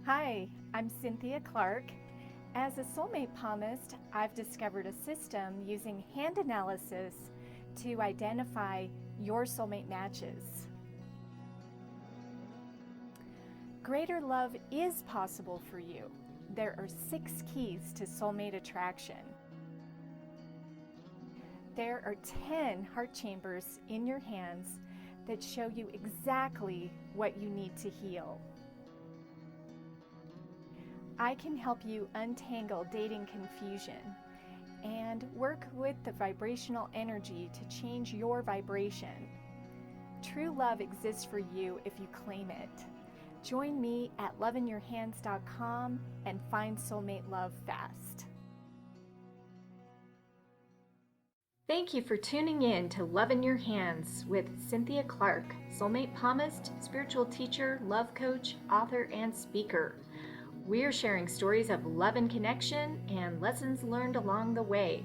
Hi, I'm Cynthia Clark. As a soulmate palmist, I've discovered a system using hand analysis to identify your soulmate matches. Greater love is possible for you. There are 6 keys to soulmate attraction. There are 10 heart chambers in your hands that show you exactly what you need to heal. I can help you untangle dating confusion and work with the vibrational energy to change your vibration. True love exists for you if you claim it. Join me at loveinyourhands.com and find soulmate love fast. Thank you for tuning in to Love in Your Hands with Cynthia Clark, soulmate palmist, spiritual teacher, love coach, author, and speaker. We're sharing stories of love and connection and lessons learned along the way.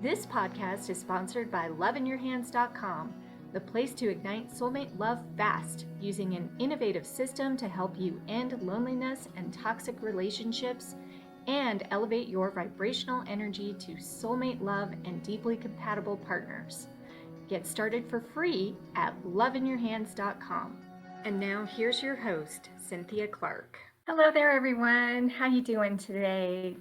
This podcast is sponsored by loveinyourhands.com, the place to ignite soulmate love fast using an innovative system to help you end loneliness and toxic relationships and elevate your vibrational energy to soulmate love and deeply compatible partners. Get started for free at loveinyourhands.com. And now here's your host, Cynthia Clark. Hello there, everyone. How you doing today?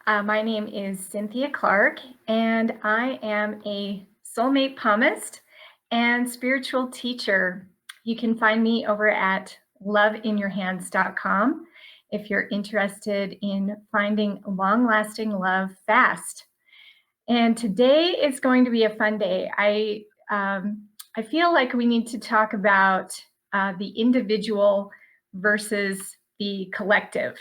My name is Cynthia Clark, and I am a soulmate palmist and spiritual teacher. You can find me over at loveinyourhands.com if you're interested in finding long-lasting love fast. And today is going to be a fun day. I feel like we need to talk about the individual versus the collective.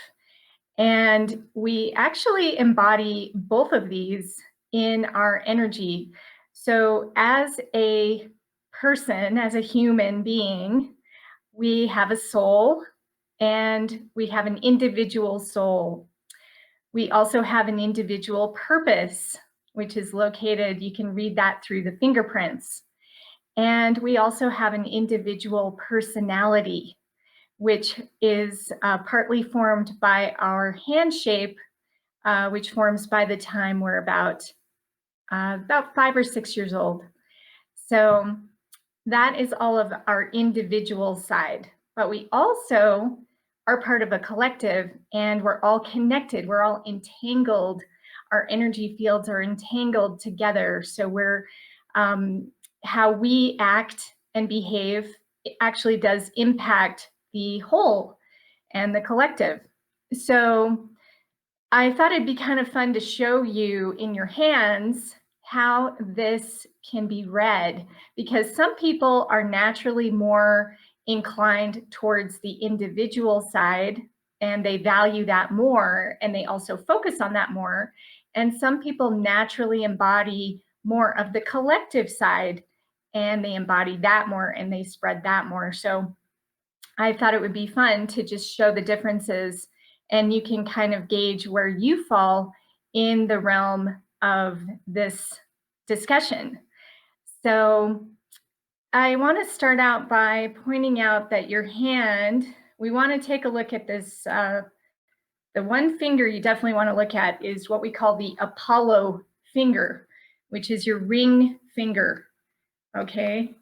And we actually embody both of these in our energy. So as a person, as a human being, we have a soul and we have an individual soul. We also have an individual purpose, which is located, you can read that through the fingerprints. And we also have an individual personality, which is partly formed by our hand shape, which forms by the time we're about 5 or 6 years old. So that is all of our individual side. But we also are part of a collective, and we're all connected. We're all entangled. Our energy fields are entangled together. So we're how we act and behave actually does impact the whole and the collective. So I thought it'd be kind of fun to show you in your hands how this can be read, because some people are naturally more inclined towards the individual side and they value that more and they also focus on that more. And some people naturally embody more of the collective side and they embody that more and they spread that more. So I thought it would be fun to just show the differences, and you can kind of gauge where you fall in the realm of this discussion. So I want to start out by pointing out that your hand, we want to take a look at this. The one finger you definitely want to look at is what we call the Apollo finger, which is your ring finger. Okay.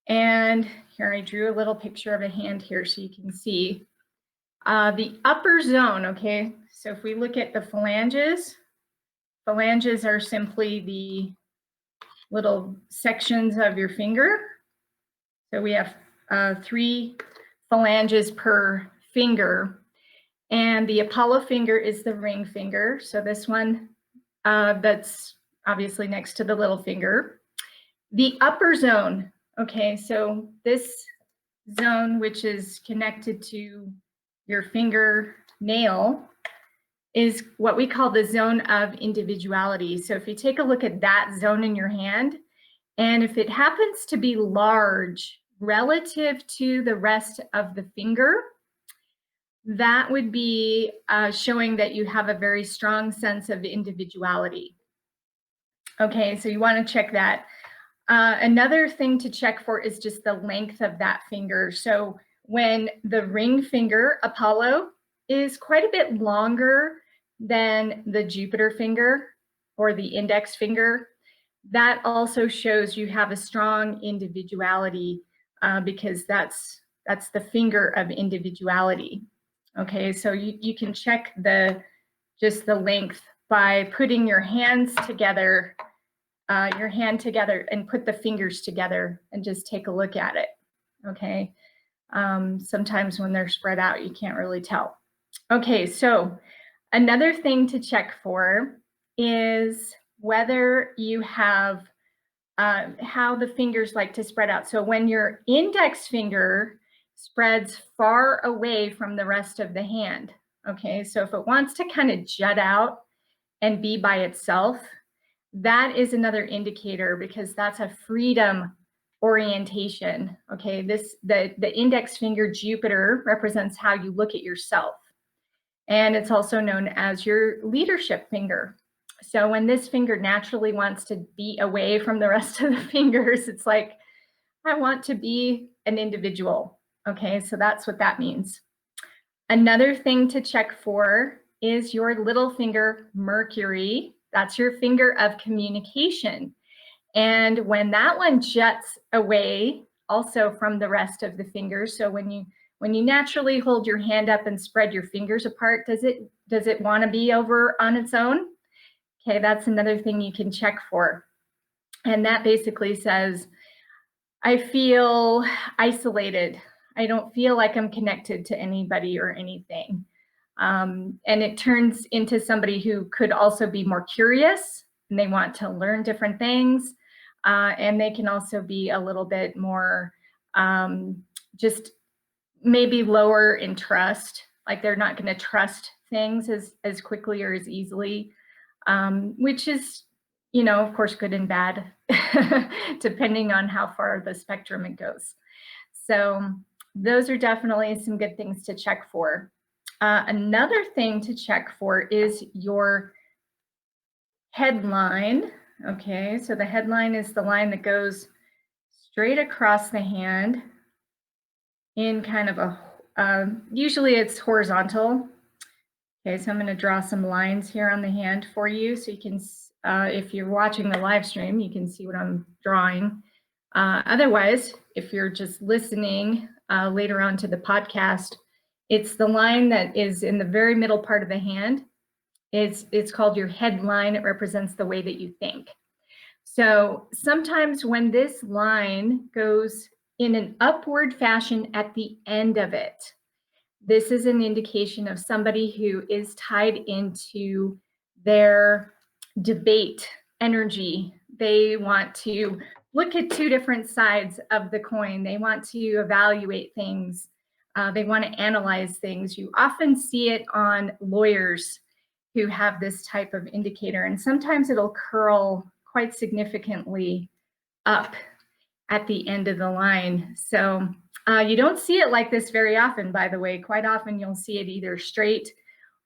And here I drew a little picture of a hand here so you can see. The upper zone, okay, so if we look at the phalanges are simply the little sections of your finger. So we have 3 phalanges per finger. And the Apollo finger is the ring finger. So this one that's obviously next to the little finger. The upper zone, okay, so this zone, which is connected to your fingernail, is what we call the zone of individuality. So if you take a look at that zone in your hand, and if it happens to be large relative to the rest of the finger, that would be showing that you have a very strong sense of individuality. Okay, so you want to check that. Another thing to check for is just the length of that finger. So when the ring finger, Apollo, is quite a bit longer than the Jupiter finger or the index finger. That also shows you have a strong individuality because that's the finger of individuality. Okay, so you can check just the length by putting your hands together, your hand together, and put the fingers together and just take a look at it. Okay, sometimes when they're spread out, you can't really tell. Okay, so another thing to check for is whether you have how the fingers like to spread out. So when your index finger spreads far away from the rest of the hand, okay, so if it wants to kind of jut out and be by itself, that is another indicator because that's a freedom orientation. Okay, the index finger Jupiter represents how you look at yourself. And it's also known as your leadership finger. So when this finger naturally wants to be away from the rest of the fingers, it's like, I want to be an individual. Okay, so that's what that means. Another thing to check for is your little finger Mercury. That's your finger of communication. And when that one juts away also from the rest of the fingers, so when you naturally hold your hand up and spread your fingers apart, does it want to be over on its own? Okay, that's another thing you can check for. And that basically says, I feel isolated. I don't feel like I'm connected to anybody or anything. And it turns into somebody who could also be more curious and they want to learn different things. And they can also be a little bit more just maybe lower in trust, like they're not going to trust things as quickly or as easily, which is, of course, good and bad, depending on how far the spectrum it goes. So those are definitely some good things to check for. Another thing to check for is your headline. Okay, so the headline is the line that goes straight across the hand in kind of a, usually it's horizontal. Okay, so I'm going to draw some lines here on the hand for you so you can, if you're watching the live stream, you can see what I'm drawing. Otherwise, if you're just listening later on to the podcast, it's the line that is in the very middle part of the hand. It's called your headline. It represents the way that you think. So sometimes when this line goes in an upward fashion at the end of it, this is an indication of somebody who is tied into their debate energy. They want to look at two different sides of the coin. They want to evaluate things. They want to analyze things. You often see it on lawyers who have this type of indicator, and sometimes it'll curl quite significantly up at the end of the line. So you don't see it like this very often, by the way. Quite often you'll see it either straight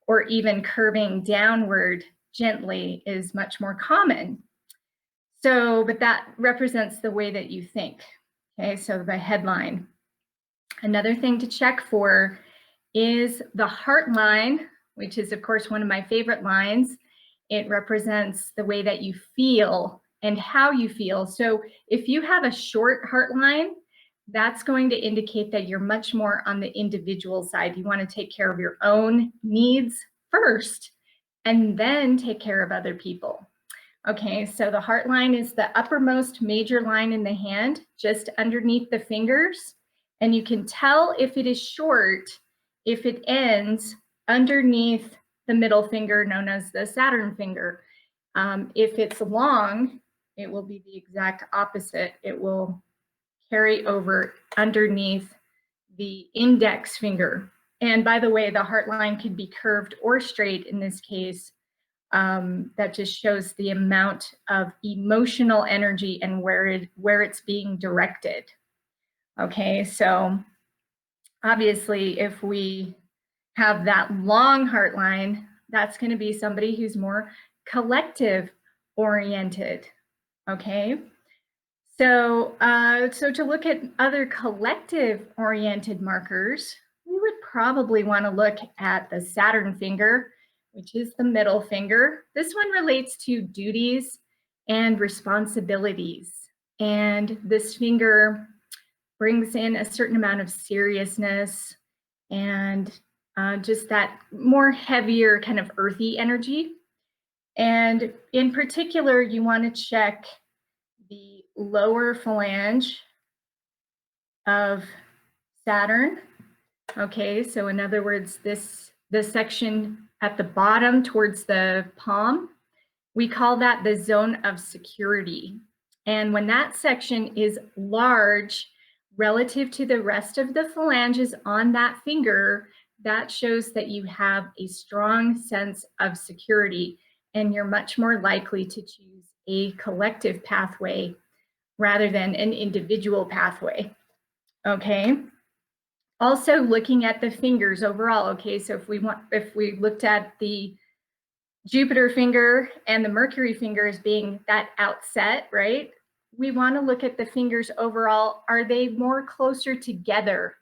or even curving downward gently is much more common. So, but that represents the way that you think. Okay, so the headline. Another thing to check for is the heart line, which is, of course, one of my favorite lines. It represents the way that you feel and how you feel. So if you have a short heart line, that's going to indicate that you're much more on the individual side. You want to take care of your own needs first and then take care of other people. Okay, so the heart line is the uppermost major line in the hand, just underneath the fingers. And you can tell if it is short, if it ends underneath the middle finger known as the Saturn finger. If it's long, it will be the exact opposite. It will carry over underneath the index finger. And by the way, the heart line could be curved or straight in this case. That just shows the amount of emotional energy and where it's being directed. Okay, so obviously if we have that long heart line, that's going to be somebody who's more collective oriented. Okay, so to look at other collective oriented markers, we would probably want to look at the Saturn finger, which is the middle finger. This one relates to duties and responsibilities. And this finger brings in a certain amount of seriousness and just that more heavier kind of earthy energy. And in particular, you want to check the lower phalange of Saturn. Okay, so in other words, this section at the bottom towards the palm, we call that the zone of security. And when that section is large relative to the rest of the phalanges on that finger, that shows that you have a strong sense of security and you're much more likely to choose a collective pathway rather than an individual pathway. Okay. Also looking at the fingers overall. Okay, so if we looked at the Jupiter finger and the Mercury finger as being that outset, right? We want to look at the fingers overall. Are they more closer together?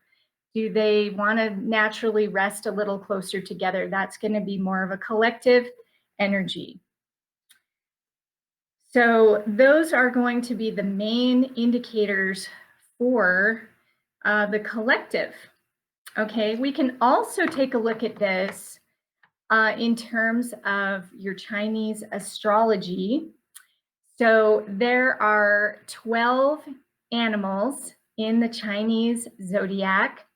Do they want to naturally rest a little closer together? That's going to be more of a collective energy. So those are going to be the main indicators for the collective. Okay, we can also take a look at this in terms of your Chinese astrology. So there are 12 animals in the Chinese zodiac,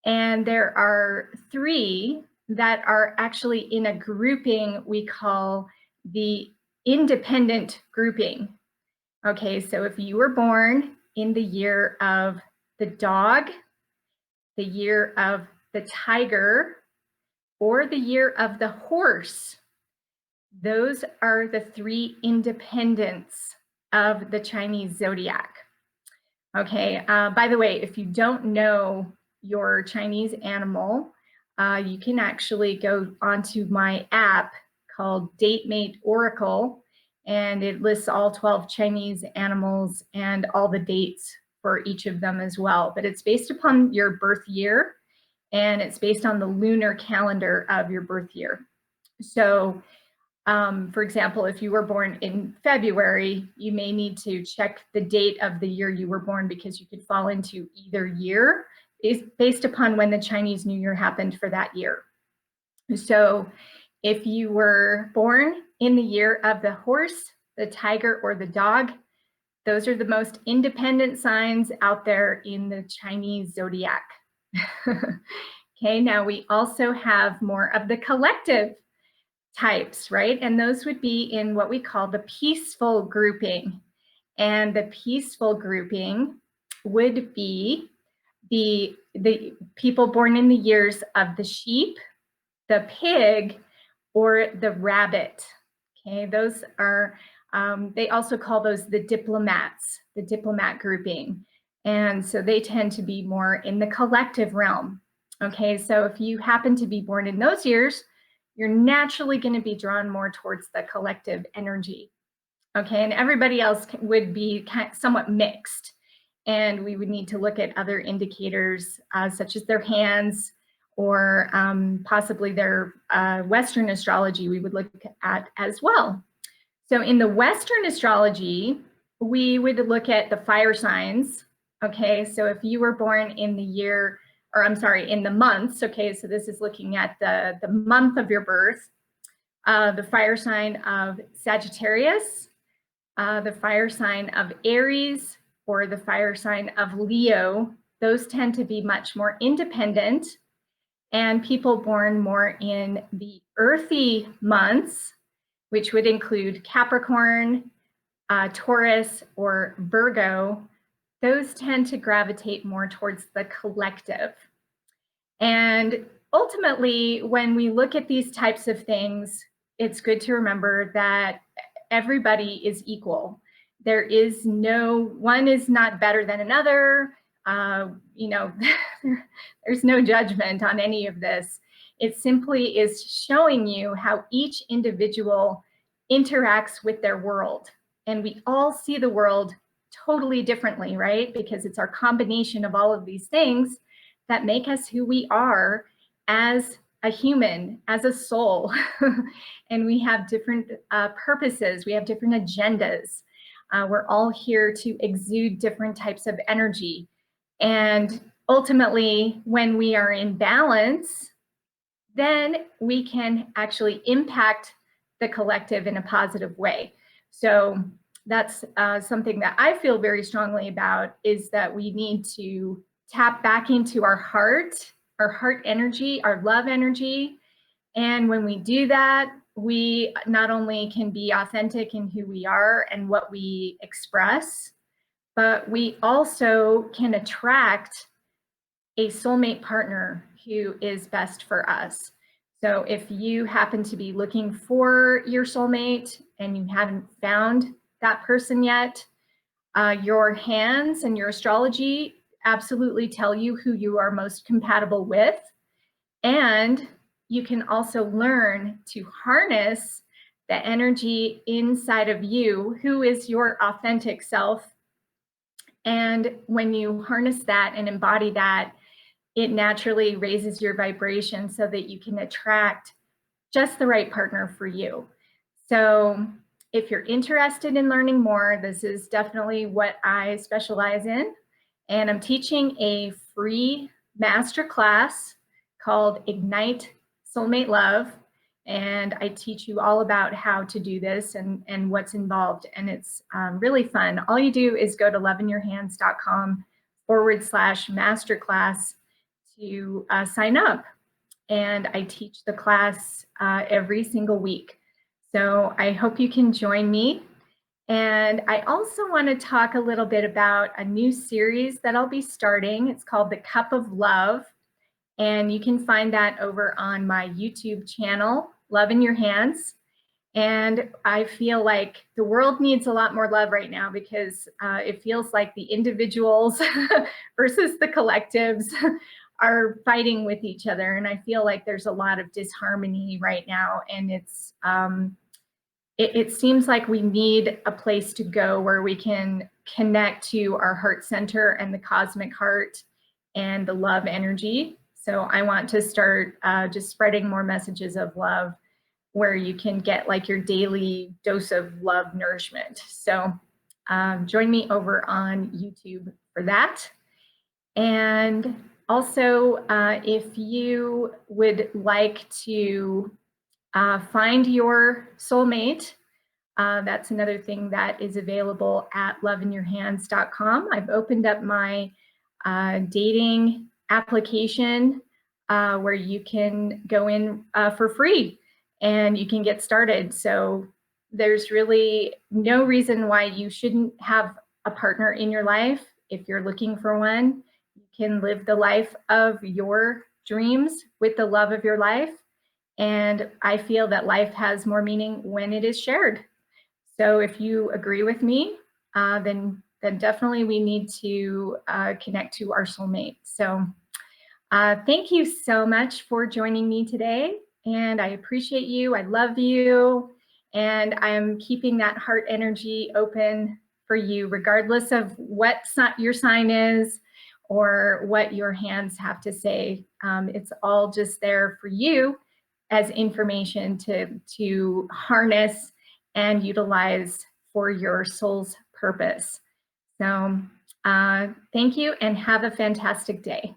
and there are 3 that are actually in a grouping we call the independent grouping. Okay, so if you were born in the year of the dog, the year of the tiger, or the year of the horse, those are the 3 independents of the Chinese zodiac. Okay, by the way, if you don't know your Chinese animal, you can actually go onto my app called DateMate Oracle, and it lists all 12 Chinese animals and all the dates for each of them as well. But it's based upon your birth year, and it's based on the lunar calendar of your birth year. So, for example, if you were born in February, you may need to check the date of the year you were born because you could fall into either year based upon when the Chinese New Year happened for that year. So if you were born in the year of the horse, the tiger, or the dog, those are the most independent signs out there in the Chinese zodiac. Okay, now we also have more of the collective types, right? And those would be in what we call the peaceful grouping. And the peaceful grouping would be the people born in the years of the sheep, the pig, or the rabbit. Okay, those are, they also call those the diplomats, the diplomat grouping. And so they tend to be more in the collective realm. Okay, so if you happen to be born in those years, you're naturally going to be drawn more towards the collective energy. Okay, and everybody else would be somewhat mixed. And we would need to look at other indicators such as their hands or possibly their Western astrology we would look at as well. So in the Western astrology, we would look at the fire signs. Okay, so if you were born in the year, or I'm sorry, in the months, okay, so this is looking at the month of your birth, the fire sign of Sagittarius, the fire sign of Aries, or the fire sign of Leo. Those tend to be much more independent, and people born more in the earthy months, which would include Capricorn, Taurus, or Virgo, those tend to gravitate more towards the collective. And ultimately, when we look at these types of things, it's good to remember that everybody is equal. There is no, one is not better than another. You know, there's no judgment on any of this. It simply is showing you how each individual interacts with their world. And we all see the world totally differently, right? Because it's our combination of all of these things that make us who we are as a human, as a soul. And we have different purposes, we have different agendas. We're all here to exude different types of energy. And ultimately, when we are in balance, then we can actually impact the collective in a positive way. So that's something that I feel very strongly about, is that we need to tap back into our heart energy, our love energy. And when we do that, we not only can be authentic in who we are and what we express, but we also can attract a soulmate partner who is best for us. So if you happen to be looking for your soulmate and you haven't found that person yet, your hands and your astrology absolutely tell you who you are most compatible with. And you can also learn to harness the energy inside of you, who is your authentic self. And when you harness that and embody that, it naturally raises your vibration so that you can attract just the right partner for you. So if you're interested in learning more, this is definitely what I specialize in. And I'm teaching a free masterclass called Ignite Soulmate Love. And I teach you all about how to do this and what's involved. And it's really fun. All you do is go to loveinyourhands.com/masterclass to sign up. And I teach the class every single week. So I hope you can join me. And I also want to talk a little bit about a new series that I'll be starting. It's called The Cup of Love. And you can find that over on my YouTube channel, Love in Your Hands. And I feel like the world needs a lot more love right now, because it feels like the individuals versus the collectives are fighting with each other. And I feel like there's a lot of disharmony right now. And it seems like we need a place to go where we can connect to our heart center and the cosmic heart and the love energy. So I want to start just spreading more messages of love, where you can get like your daily dose of love nourishment. So join me over on YouTube for that. And also, if you would like to find your soulmate, that's another thing that is available at loveinyourhands.com. I've opened up my dating application where you can go in for free and you can get started. So there's really no reason why you shouldn't have a partner in your life. If you're looking for one, you can live the life of your dreams with the love of your life. And I feel that life has more meaning when it is shared. So if you agree with me, then definitely we need to connect to our soulmate. So thank you so much for joining me today. And I appreciate you. I love you. And I'm keeping that heart energy open for you, regardless of what your sign is or what your hands have to say. It's all just there for you as information to harness and utilize for your soul's purpose. So thank you and have a fantastic day.